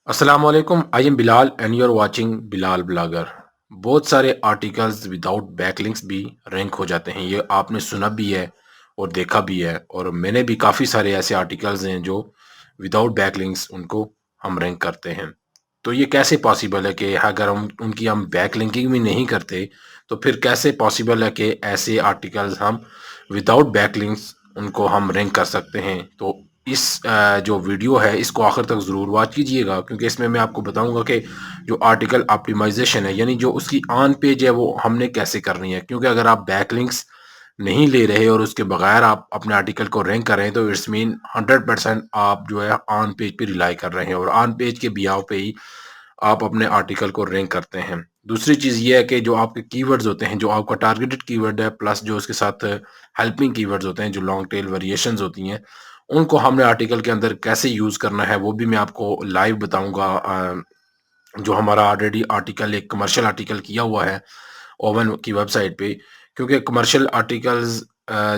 अस्सलाम वालेकुम। I am Bilal and you are watching Bilal blogger. बहुत सारे आर्टिकल्स विदाउट बैकलिंक्स भी रैंक हो जाते हैं, ये आपने सुना भी है और देखा भी है। और मैंने भी काफ़ी सारे ऐसे आर्टिकल्स हैं जो विदाउट बैकलिंक्स उनको हम रैंक करते हैं। तो ये कैसे पॉसिबल है कि अगर हम उनकी हम बैकलिंकिंग भी नहीं करते तो फिर कैसे पॉसिबल है कि ऐसे आर्टिकल्स हम विदाउट बैकलिंक्स उनको हम रैंक कर सकते हैं। तो इस जो वीडियो है इसको आखिर तक ज़रूर वॉच कीजिएगा, क्योंकि इसमें मैं आपको बताऊंगा कि जो आर्टिकल ऑप्टिमाइजेशन है यानी जो उसकी ऑन पेज है वो हमने कैसे करनी है। क्योंकि अगर आप बैकलिंक्स नहीं ले रहे और उसके बगैर आप अपने आर्टिकल को रैंक कर रहे हैं तो इट्स मीन 100% आप जो है ऑन पेज पे रिलाई कर रहे हैं और ऑन पेज के बिहाव पे ही आप अपने आर्टिकल को रैंक करते हैं। दूसरी चीज़ ये है कि जो आपके कीवर्ड्स होते हैं, जो आपका टारगेटेड कीवर्ड है प्लस जो उसके साथ हेल्पिंग कीवर्ड्स होते हैं, जो लॉन्ग टेल वेरिएशंस होती हैं, उनको हमने आर्टिकल के अंदर कैसे यूज़ करना है वो भी मैं आपको लाइव बताऊंगा। जो हमारा ऑलरेडी आर्टिकल एक कमर्शियल आर्टिकल किया हुआ है ओवन की वेबसाइट पे, क्योंकि कमर्शियल आर्टिकल्स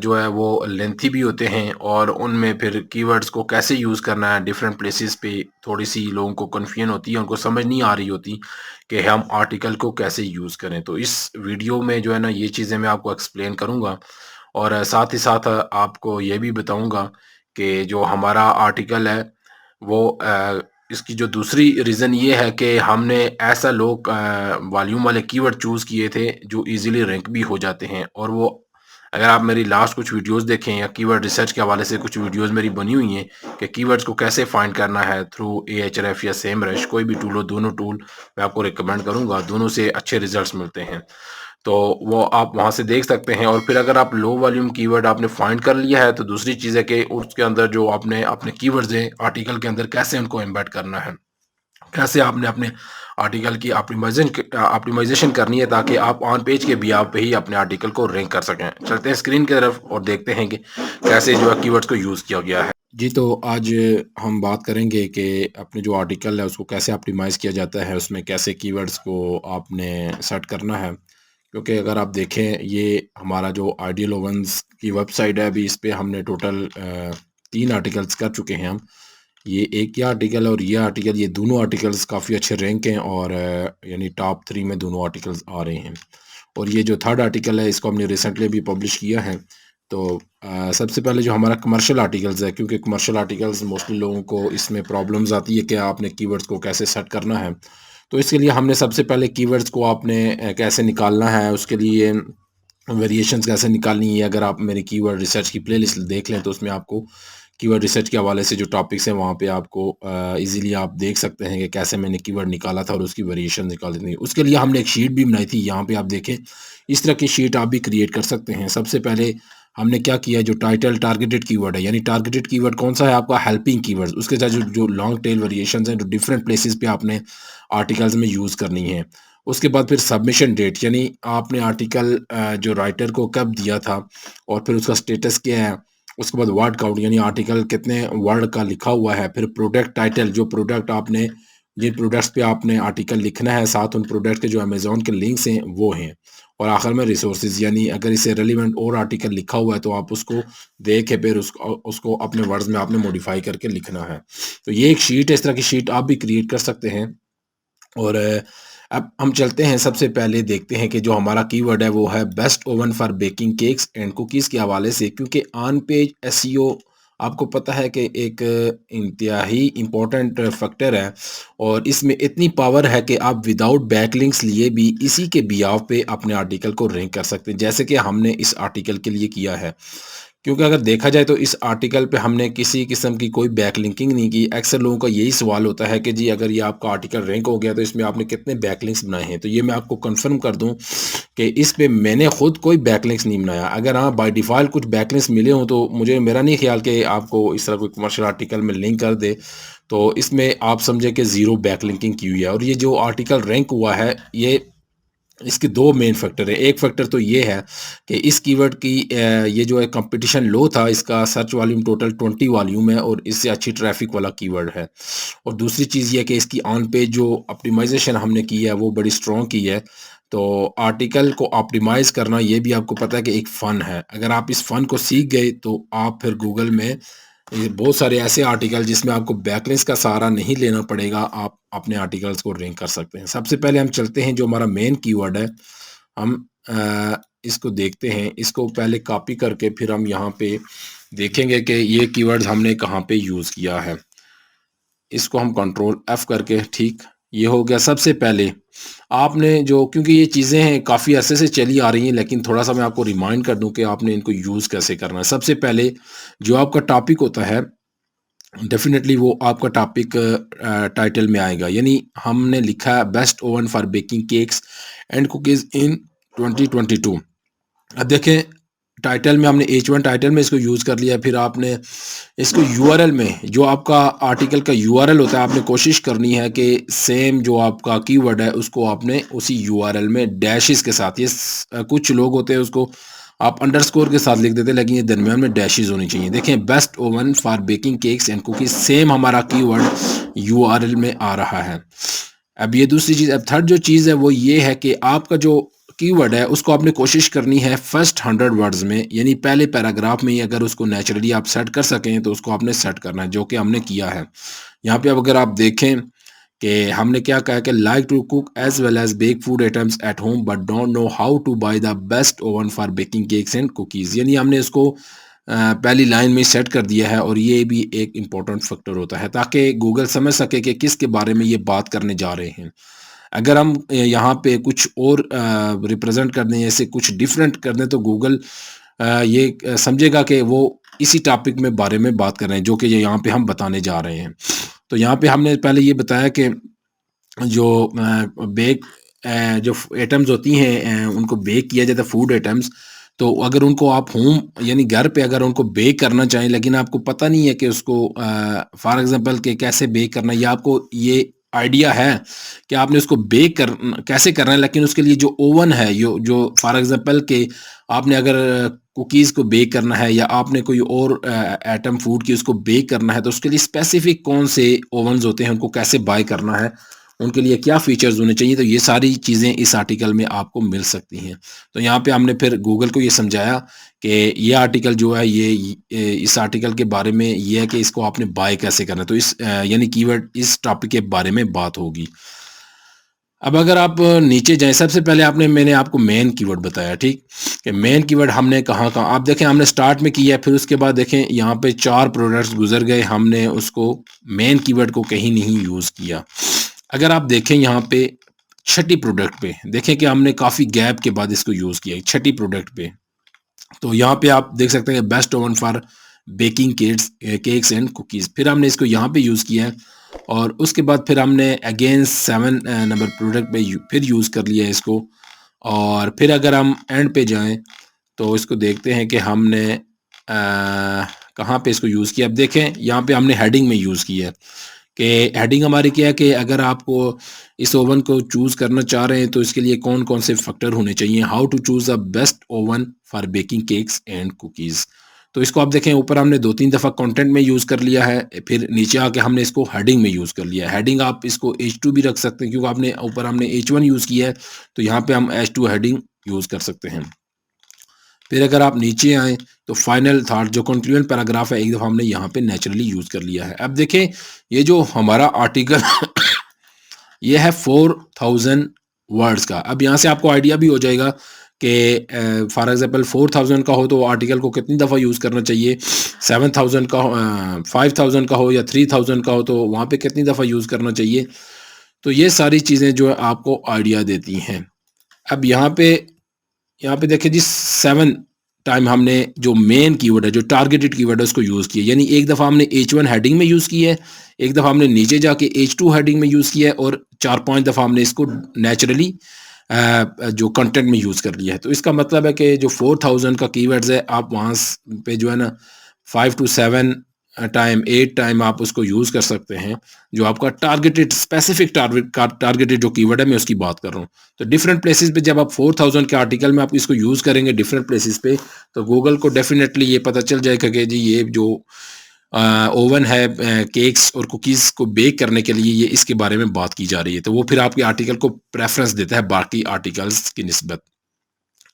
जो है वो लेंथी भी होते हैं और उनमें फिर कीवर्ड्स को कैसे यूज़ करना है डिफरेंट प्लेसेस पे थोड़ी सी लोगों को कन्फ्यूजन होती है, उनको समझ नहीं आ रही होती कि हम आर्टिकल को कैसे यूज़ करें। तो इस वीडियो में जो है ना ये चीज़ें मैं आपको एक्सप्लेन करूँगा और साथ ही साथ आपको ये भी बताऊँगा कि जो हमारा आर्टिकल है वो इसकी जो दूसरी रीज़न ये है कि हमने ऐसा लो वॉल्यूम वाले कीवर्ड चूज़ किए थे जो इजीली रैंक भी हो जाते हैं। और वो अगर आप मेरी लास्ट कुछ वीडियोस देखें या कीवर्ड रिसर्च के हवाले से कुछ वीडियोस मेरी बनी हुई हैं कि कीवर्ड्स को कैसे फाइंड करना है थ्रू एएचआरएफ या सेमरश, कोई भी टूल हो, दोनों टूल मैं आपको रिकमेंड करूंगा, दोनों से अच्छे रिजल्ट्स मिलते हैं। तो वो आप वहाँ से देख सकते हैं। और फिर अगर आप लो वॉल्यूम कीवर्ड आपने फाइंड कर लिया है तो दूसरी चीज़ है कि उसके अंदर जो आपने अपने कीवर्ड्स हैं आर्टिकल के अंदर कैसे उनको एम्बेड करना है, कैसे आपने अपने आर्टिकल की ऑप्टिमाइजेशन करनी है ताकि आप ऑन पेज के बिहाव पे ही अपने आर्टिकल को रैंक कर सकें। चलते हैं स्क्रीन की तरफ और देखते हैं कि कैसे जो है कीवर्ड्स को यूज़ किया गया है। जी, तो आज हम बात करेंगे कि अपने जो आर्टिकल है उसको कैसे ऑप्टिमाइज़ किया जाता है, उसमें कैसे कीवर्ड्स को आपने सेट करना है। क्योंकि अगर आप देखें ये हमारा जो आइडियल ओवन्स की वेबसाइट है, अभी इस पे हमने टोटल 3 आर्टिकल्स कर चुके हैं हम। ये एक ही आर्टिकल है और ये आर्टिकल, ये दोनों आर्टिकल्स काफ़ी अच्छे रैंक हैं और यानी टॉप 3 में दोनों आर्टिकल्स आ रहे हैं। और ये जो थर्ड आर्टिकल है इसको हमने रिसेंटली अभी पब्लिश किया है। तो सबसे पहले जो हमारा कमर्शियल आर्टिकल्स है, क्योंकि कमर्शियल आर्टिकल्स मोस्टली लोगों को इसमें प्रॉब्लम्स आती है कि आपने कीवर्ड्स को कैसे सेट करना है। तो इसके लिए हमने सबसे पहले कीवर्ड्स को आपने कैसे निकालना है, उसके लिए वेरिएशंस कैसे निकालनी है। अगर आप मेरी कीवर्ड रिसर्च की प्लेलिस्ट देख लें तो उसमें आपको कीवर्ड रिसर्च के हवाले से जो टॉपिक्स हैं वहाँ पे आपको इजीली आप देख सकते हैं कि कैसे मैंने कीवर्ड निकाला था और उसकी वेरिएशन निकाली थी। उसके लिए हमने एक शीट भी बनाई थी, यहाँ पे आप देखें इस तरह की शीट आप भी क्रिएट कर सकते हैं। सबसे पहले हमने क्या किया, जो टाइटल टारगेटेड कीवर्ड है, यानी टारगेटेड कीवर्ड कौन सा है आपका, हेल्पिंग कीवर्ड, उसके साथ जो जो लॉन्ग टेल वेरिएशन हैं जो डिफरेंट प्लेसेस पे आपने आर्टिकल्स में यूज़ करनी है। उसके बाद फिर सबमिशन डेट, यानी आपने आर्टिकल जो राइटर को कब दिया था और फिर उसका स्टेटस क्या है। उसके बाद वर्ड काउंट, यानी आर्टिकल कितने वर्ड का लिखा हुआ है। फिर प्रोडक्ट टाइटल, जो प्रोडक्ट आपने, जिन प्रोडक्ट्स पे आपने आर्टिकल लिखना है, साथ उन प्रोडक्ट के जो अमेज़न के लिंक्स हैं वो हैं। और आखिर में रिसोर्सेज, यानी अगर इसे रेलिवेंट और आर्टिकल लिखा हुआ है तो आप उसको देख के फिर उसको उसको अपने वर्ड्स में आपने मॉडिफाई करके लिखना है। तो ये एक शीट है, इस तरह की शीट आप भी क्रिएट कर सकते हैं। और अब हम चलते हैं, सबसे पहले देखते हैं कि जो हमारा कीवर्ड है वो है best oven for baking cakes and cookies के हवाले से। क्योंकि ऑन पेज एसईओ आपको पता है कि एक इंतहाई इम्पोर्टेंट फैक्टर है और इसमें इतनी पावर है कि आप विदाउट बैकलिंक्स लिए भी इसी के बिहाव पे अपने आर्टिकल को रैंक कर सकते हैं, जैसे कि हमने इस आर्टिकल के लिए किया है। क्योंकि अगर देखा जाए तो इस आर्टिकल पे हमने किसी किस्म की कोई बैकलिंकिंग नहीं की। अक्सर लोगों का यही सवाल होता है कि जी अगर ये आपका आर्टिकल रैंक हो गया तो इसमें आपने कितने बैकलिंक्स बनाए हैं। तो ये मैं आपको कंफर्म कर दूं कि इस पे मैंने खुद कोई बैकलिंक्स नहीं बनाया। अगर हाँ बाय डिफ़ॉल्ट कुछ बैकलिंक्स मिले हों तो मुझे, मेरा नहीं ख्याल कि आपको इस तरह कोई कमर्शियल आर्टिकल में लिंक कर दे। तो इसमें आप समझे कि ज़ीरो बैकलिंकिंग की हुई है। और ये जो आर्टिकल रैंक हुआ है, ये इसके 2 मेन फैक्टर हैं। एक फैक्टर तो ये है कि इस कीवर्ड की ये जो है कंपटीशन लो था, इसका सर्च वॉल्यूम टोटल 20 वॉल्यूम है और इससे अच्छी ट्रैफिक वाला कीवर्ड है। और दूसरी चीज़ ये है कि इसकी ऑन पेज जो ऑप्टिमाइज़ेशन हमने की है वो बड़ी स्ट्रॉन्ग की है। तो आर्टिकल को ऑप्टिमाइज़ करना ये भी आपको पता है कि एक फ़न है। अगर आप इस फ़न को सीख गए तो आप फिर गूगल में ये बहुत सारे ऐसे आर्टिकल जिसमें आपको बैकलिंक्स का सहारा नहीं लेना पड़ेगा, आप अपने आर्टिकल्स को रैंक कर सकते हैं। सबसे पहले हम चलते हैं जो हमारा मेन कीवर्ड है, हम इसको देखते हैं, इसको पहले कॉपी करके फिर हम यहाँ पे देखेंगे कि ये कीवर्ड्स हमने कहाँ पे यूज़ किया है। इसको हम कंट्रोल एफ करके, ठीक, ये हो गया। सबसे पहले आपने जो, क्योंकि ये चीज़ें हैं काफ़ी अरसे से चली आ रही हैं, लेकिन थोड़ा सा मैं आपको रिमाइंड कर दूं कि आपने इनको यूज़ कैसे करना है। सबसे पहले जो आपका टॉपिक होता है, डेफिनेटली वो आपका टॉपिक टाइटल में आएगा। यानी हमने लिखा है best oven for baking cakes and cookies in 2022। अब देखें, टाइटल में हमने H1 टाइटल में इसको यूज़ कर लिया। फिर आपने इसको यूआरएल में, जो आपका आर्टिकल का यूआरएल होता है, आपने कोशिश करनी है कि सेम जो आपका कीवर्ड है उसको आपने उसी यूआरएल में डैशेस के साथ, ये कुछ लोग होते हैं उसको आप अंडरस्कोर के साथ लिख देते हैं, लेकिन ये दरमियान में डैशेस होनी चाहिए। देखें, best oven for baking cakes and cookies, same हमारा कीवर्ड यूआरएल में आ रहा है। अब ये दूसरी चीज़। अब थर्ड जो चीज़ है वो ये है कि आपका जो कीवर्ड है उसको आपने कोशिश करनी है फर्स्ट 100 वर्ड्स में, यानी पहले पैराग्राफ में ही अगर उसको नेचुरली आप सेट कर सकें तो उसको आपने सेट करना है, जो कि हमने किया है। यहाँ पे अब अगर आप देखें कि हमने क्या कहा कि like to cook as well as bake food items at home but don't know how to buy the best oven for baking cakes and cookies, यानी हमने इसको पहली लाइन में सेट कर दिया है। और ये भी एक इम्पोर्टेंट फैक्टर होता है ताकि गूगल समझ सके कि किसके बारे में ये बात करने जा रहे हैं। अगर हम यहाँ पे कुछ और रिप्रेजेंट कर दें, जैसे कुछ डिफरेंट कर दें, तो गूगल ये समझेगा कि वो इसी टॉपिक में बारे में बात कर रहे हैं, जो कि ये यहाँ पे हम बताने जा रहे हैं। तो यहाँ पे हमने पहले ये बताया कि जो बेक जो आइटम्स होती हैं, उनको बेक किया जाता है, फूड आइटम्स। तो अगर उनको आप होम यानी घर पे अगर उनको बेक करना चाहें, लेकिन आपको पता नहीं है कि उसको फॉर एग्जांपल कि कैसे बेक करना है, या आपको ये आइडिया है कि आपने उसको बेक कर कैसे करना है, लेकिन उसके लिए जो ओवन है, यो जो फॉर एग्जांपल कि आपने अगर कुकीज़ को बेक करना है, या आपने कोई और आइटम फूड की उसको बेक करना है, तो उसके लिए स्पेसिफिक कौन से ओवन्स होते हैं, उनको कैसे बाय करना है, उनके लिए क्या फीचर्स होने चाहिए, तो ये सारी चीज़ें इस आर्टिकल में आपको मिल सकती हैं। तो यहाँ पे हमने फिर गूगल को ये समझाया कि ये आर्टिकल जो है, ये इस आर्टिकल के बारे में ये है कि इसको आपने बाय कैसे करना है। तो इस यानी कीवर्ड इस टॉपिक के बारे में बात होगी। अब अगर आप नीचे जाएँ, सबसे पहले मैंने आपको मेन कीवर्ड बताया, ठीक? कि मेन कीवर्ड हमने कहाँ-कहाँ, आप देखें हमने स्टार्ट में किया है, फिर उसके बाद देखें यहाँ पे 4 प्रोडक्ट्स गुज़र गए, हमने उसको मेन कीवर्ड को कहीं नहीं यूज़ किया। अगर आप देखें यहाँ पे छठी प्रोडक्ट पे, देखें कि हमने काफ़ी गैप के बाद इसको यूज़ किया है, छठी प्रोडक्ट पे। तो यहाँ पे आप देख सकते हैं best oven for baking cakes and cookies, फिर हमने इसको यहाँ पे यूज़ किया है। और उसके बाद फिर हमने अगेन 7 नंबर प्रोडक्ट पे फिर यूज़ कर लिया है इसको। और फिर अगर हम एंड पे जाएं तो इसको देखते हैं कि हमने कहाँ पे इसको यूज़ किया। अब देखें यहाँ पे हमने हेडिंग में यूज़ किया है कि हेडिंग हमारी क्या है कि अगर आपको इस ओवन को चूज़ करना चाह रहे हैं तो इसके लिए कौन कौन से फैक्टर होने चाहिए, how to choose a best oven for baking cakes and cookies. तो इसको आप देखें, ऊपर हमने 2-3 दफ़ा कंटेंट में यूज़ कर लिया है, फिर नीचे आके हमने इसको हेडिंग में यूज़ कर लिया है। हेडिंग आप इसको H2 भी रख सकते हैं, क्योंकि आपने ऊपर हमने H1 यूज़ किया है, तो यहाँ पे हम H2 हेडिंग यूज़ कर सकते हैं। फिर अगर आप नीचे आएँ तो फाइनल थॉट जो कंक्लूजन पैराग्राफ है, एक दफ़ा हमने यहाँ पे नेचुरली यूज़ कर लिया है। अब देखें, ये जो हमारा आर्टिकल ये है 4000 वर्ड्स का। अब यहाँ से आपको आइडिया भी हो जाएगा कि फॉर एग्जांपल 4000 का हो तो आर्टिकल को कितनी दफ़ा यूज़ करना चाहिए, 7000 का हो, 5000 का हो या 3000 का हो तो वहाँ पे कितनी दफ़ा यूज़ करना चाहिए। तो ये सारी चीज़ें जो है आपको आइडिया देती हैं। अब यहाँ पे देखिए जी, 7 टाइम हमने जो मेन कीवर्ड है, जो टारगेटेड कीवर्ड है, उसको यूज़ किया। यानी एक दफ़ा हमने H1 हेडिंग में यूज़ किया है, एक दफ़ा हमने नीचे जाके H2 हेडिंग में यूज़ किया है, और 4-5 दफ़ा हमने इसको नेचुरली जो कंटेंट में यूज़ कर लिया है। तो इसका मतलब है कि जो 4000 का कीवर्ड्स है, आप वहाँ पे जो है ना 5 टू 7 टाइम 8 टाइम आप उसको यूज़ कर सकते हैं। जो आपका टारगेटेड स्पेसिफिक टारगेटेड जो कीवर्ड है, मैं उसकी बात कर रहा हूँ। तो डिफरेंट प्लेसेस पे जब आप 4000 के आर्टिकल में आप इसको यूज़ करेंगे डिफरेंट प्लेसेस पे, तो गूगल को डेफिनेटली ये पता चल जाएगा कि जी ये जो ओवन है केक्स और कुकीज़ को बेक करने के लिए, ये इसके बारे में बात की जा रही है। तो वो फिर आपके आर्टिकल को प्रेफ़रेंस देता है बाकी आर्टिकल्स की निस्बत।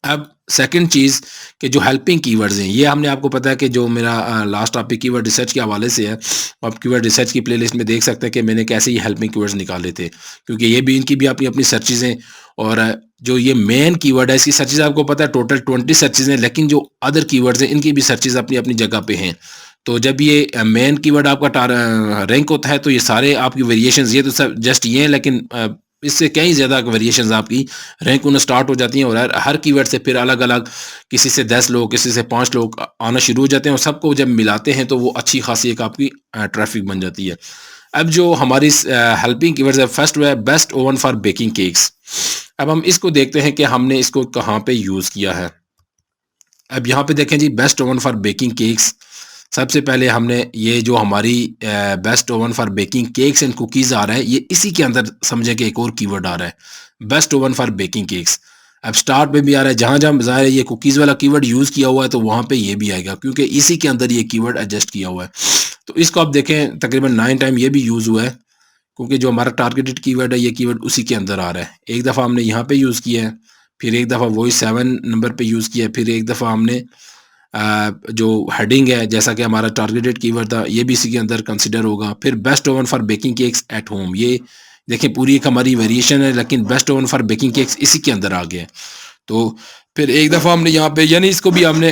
अब सेकंड चीज़ कि जो हेल्पिंग कीवर्ड्स हैं, ये हमने आपको पता है कि जो मेरा लास्ट टॉपिक कीवर्ड रिसर्च के हवाले से है, आप कीवर्ड रिसर्च की प्लेलिस्ट में देख सकते हैं कि मैंने कैसे ये हेल्पिंग कीवर्ड्स निकाले थे। क्योंकि ये भी इनकी भी अपनी अपनी सर्चेज़ हैं और जो ये मेन कीवर्ड है इसकी सर्चेज़ आपको पता है टोटल 20 सर्चेज़ हैं, लेकिन जो अदर कीवर्ड्स हैं इनकी भी सर्चेज़ अपनी अपनी जगह पे हैं। तो जब ये मेन कीवर्ड आपका रैंक होता है तो ये सारे आपकी वेरिएशंस, ये तो सब जस्ट ये हैं, लेकिन इससे कई ज़्यादा वेरिएशंस आपकी रैंक होना स्टार्ट हो जाती हैं और हर कीवर्ड से फिर अलग-अलग, किसी से 10 लोग, किसी से 5 लोग आना शुरू हो जाते हैं और सबको जब मिलाते हैं तो वो अच्छी खासी एक आपकी ट्रैफिक बन जाती है। अब जो हमारी हेल्पिंग कीवर्ड्स है, फर्स्ट वो है best oven for baking cakes. अब हम इसको देखते हैं कि हमने इसको कहाँ पे यूज़ किया है। अब यहाँ पे देखें जी, best oven for baking cakes. सबसे पहले हमने ये जो हमारी best oven for baking cakes and cookies आ रहा है, ये इसी के अंदर समझे कि एक और कीवर्ड आ रहा है, best oven for baking cakes. अब स्टार्ट में भी आ रहा है, जहाँ-जहाँ ज़ाहिर है ये कुकीज़ वाला कीवर्ड यूज़ किया हुआ है तो वहाँ पे ये भी आएगा, क्योंकि इसी के अंदर ये कीवर्ड एडजस्ट किया हुआ है। तो इसको आप देखें तकरीबन 9 टाइम ये भी यूज़ हुआ है, क्योंकि जो हमारा टारगेटेड कीवर्ड है ये कीवर्ड उसी के अंदर आ रहा है। एक दफ़ा हमने यहाँ पे यूज़ किया है, फिर एक दफ़ा वही 7 नंबर पे यूज़ किया है, फिर एक दफ़ा हमने जो हेडिंग है, जैसा कि हमारा टारगेटेड कीवर्ड था, ये भी इसी के अंदर कंसिडर होगा। फिर best oven for baking cakes at home, ये देखिए पूरी एक हमारी वेरिएशन है, लेकिन best oven for baking cakes इसी के अंदर आ गया है। तो फिर एक दफ़ा हमने यहाँ पे, यानी इसको भी हमने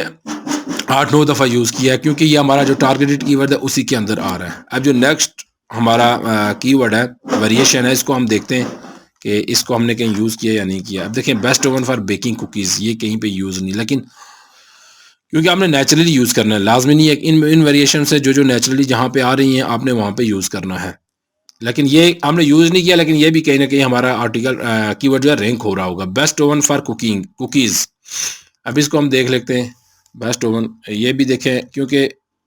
8-9 दफ़ा यूज़ किया है, क्योंकि ये हमारा जो टारगेटेड कीवर्ड है उसी के अंदर आ रहा है। अब जो नेक्स्ट हमारा कीवर्ड है, वेरिएशन है, इसको हम देखते हैं कि इसको हमने कहीं यूज़ किया या नहीं किया। अब देखें best oven for baking cookies, ये कहीं पे यूज़ नहीं, लेकिन क्योंकि आपने नेचुरली यूज़ करना है, लाज़मी नहीं है इन वेरिएशन से जो नेचुरली जहाँ पे आ रही हैं आपने वहाँ पे यूज़ करना है। लेकिन ये हमने यूज़ नहीं किया, लेकिन ये भी कहीं न कहीं हमारा आर्टिकल कीवर्ड जो है रैंक हो रहा होगा। बेस्ट ओवन फॉर कुकीज़, अब इसको हम देख लेते हैं। बेस्ट ओवन, ये भी देखें, क्योंकि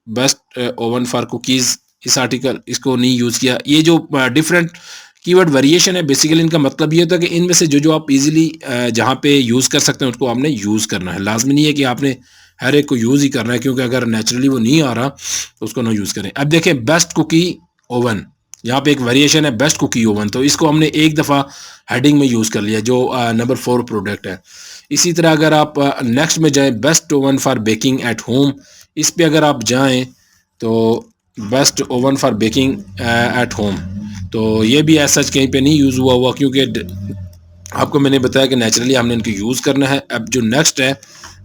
बेस्ट ओवन फॉर कुकीज़ इस आर्टिकल इसको नहीं यूज़ किया। ये जो डिफरेंट कीवर्ड वेरिएशन है, बेसिकली इनका मतलब ये होता है कि इनमें से जो आप ईज़िली जहाँ पे यूज़ कर सकते हैं उसको आपने यूज़ करना है। लाज़मी नहीं है कि आपने हर एक को यूज़ ही करना है, क्योंकि अगर नेचुरली वो नहीं आ रहा तो उसको ना यूज़ करें। अब देखें बेस्ट कुकी ओवन, यहाँ पे एक वेरिएशन है बेस्ट कुकी ओवन, तो इसको हमने एक दफ़ा हेडिंग में यूज़ कर लिया, जो नंबर 4 प्रोडक्ट है। इसी तरह अगर आप नेक्स्ट में जाएँ, best oven for baking at home, इस पे अगर आप जाएँ तो best oven for baking at home, तो ये भी ऐसा कहीं पे नहीं यूज़ हुआ क्योंकि आपको मैंने बताया कि नेचुरली हमने इनको यूज़ करना है। अब जो नेक्स्ट है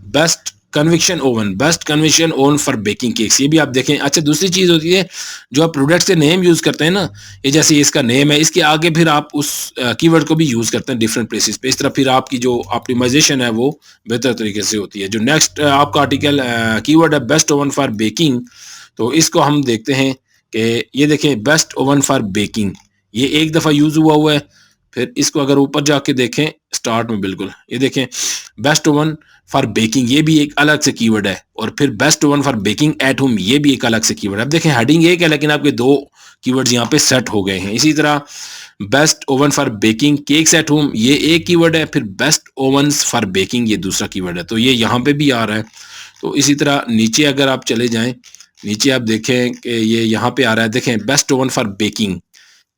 best conviction oven, best conviction oven for baking cakes, ये भी आप देखें। अच्छा, दूसरी चीज़ होती है जो आप प्रोडक्ट से नेम यूज़ करते हैं ना, ये जैसे इसका नेम है, इसके आगे फिर आप उस कीवर्ड को भी यूज़ करते हैं डिफरेंट प्लेसेस पे, इस तरह फिर आपकी जो ऑप्टिमाइजेशन है वो बेहतर तरीके से होती है। जो नेक्स्ट आपका आर्टिकल कीवर्ड है बेस्ट ओवन फॉर बेकिंग, तो इसको हम देखते हैं कि ये देखें बेस्ट ओवन फॉर बेकिंग, ये एक दफ़ा यूज़ हुआ है। फिर इसको अगर ऊपर जाके देखें स्टार्ट में, बिल्कुल ये देखें बेस्ट ओवन फॉर बेकिंग, ये भी एक अलग से कीवर्ड है, और फिर best oven for baking at home, ये भी एक अलग से कीवर्ड है। अब देखें हेडिंग एक है, लेकिन आपके दो कीवर्ड्स यहाँ पे सेट हो गए हैं। इसी तरह best oven for baking cakes at home, ये एक कीवर्ड है, फिर बेस्ट ओवन्स फॉर बेकिंग ये दूसरा कीवर्ड है, तो ये यहाँ पे भी आ रहा है। तो इसी तरह नीचे अगर आप चले जाएं, नीचे आप देखें कि ये यहाँ पे आ रहा है, देखें बेस्ट ओवन फॉर बेकिंग,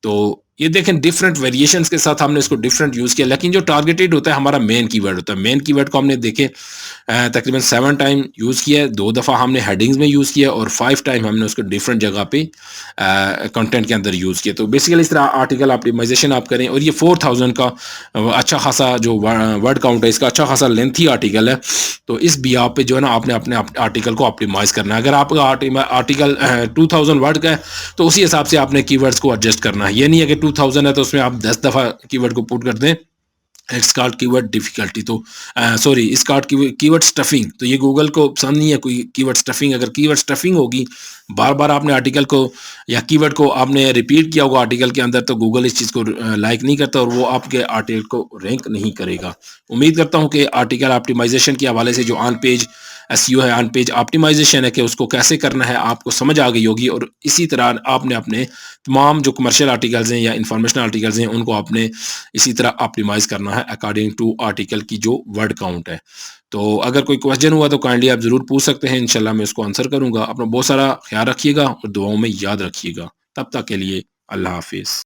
तो ये देखें डिफरेंट वेरिएशंस के साथ हमने इसको डिफरेंट यूज़ किया, लेकिन जो टारगेटेड होता है हमारा मेन कीवर्ड होता है। मेन कीवर्ड को हमने देखे तकरीबन 7 टाइम यूज़ किया है, 2 दफ़ा हमने हेडिंग्स में यूज़ किया और 5 टाइम हमने उसको डिफरेंट जगह पे कंटेंट के अंदर यूज़ किया। तो बेसिकली इस तरह आर्टिकल ऑप्टिमाइजेशन आप करें, और ये 4000 का अच्छा खासा जो वर्ड काउंट है, इसका अच्छा खासा लेंथी आर्टिकल है। तो इस बिहाव पे जो है ना आपने अपने आर्टिकल को ऑप्टिमाइज़ करना है। अगर आपका आर्टिकल 2000 वर्ड का है तो उसी हिसाब से आपने कीवर्ड्स को एडजस्ट करना है। ये नहीं है कि 2000 है तो उसमें आप 10 दफ़ा कीवर्ड को पुट कर दें। इट्स कॉल्ड कीवर्ड डिफिकल्टी, तो sorry it's called keyword stuffing, तो ये गूगल को पसंद नहीं है कोई कीवर्ड स्टफिंग। अगर कीवर्ड स्टफिंग होगी, बार बार आपने आर्टिकल को या कीवर्ड को आपने रिपीट किया होगा आर्टिकल के अंदर, तो गूगल इस चीज़ को लाइक नहीं करता और वो आपके आर्टिकल को रैंक नहीं करेगा। उम्मीद करता हूँ कि आर्टिकल ऑप्टिमाइजेशन के हवाले से जो ऑन पेज एसईओ है, ऑन पेज ऑप्टिमाइजेशन है कि उसको कैसे करना है, आपको समझ आ गई होगी। और इसी तरह आपने अपने तमाम जो कमर्शियल आर्टिकल्स हैं या इंफॉर्मेशनल आर्टिकल्स हैं उनको आपने इसी तरह ऑप्टिमाइज़ करना है अकॉर्डिंग टू आर्टिकल की जो वर्ड काउंट है। तो अगर कोई क्वेश्चन हुआ तो काइंडली आप ज़रूर पूछ सकते हैं, इंशाल्लाह मैं उसको आंसर करूँगा। अपना बहुत सारा ख्याल रखिएगा और दुआओं में याद रखिएगा। तब तक के लिए अल्लाह हाफ़िज़।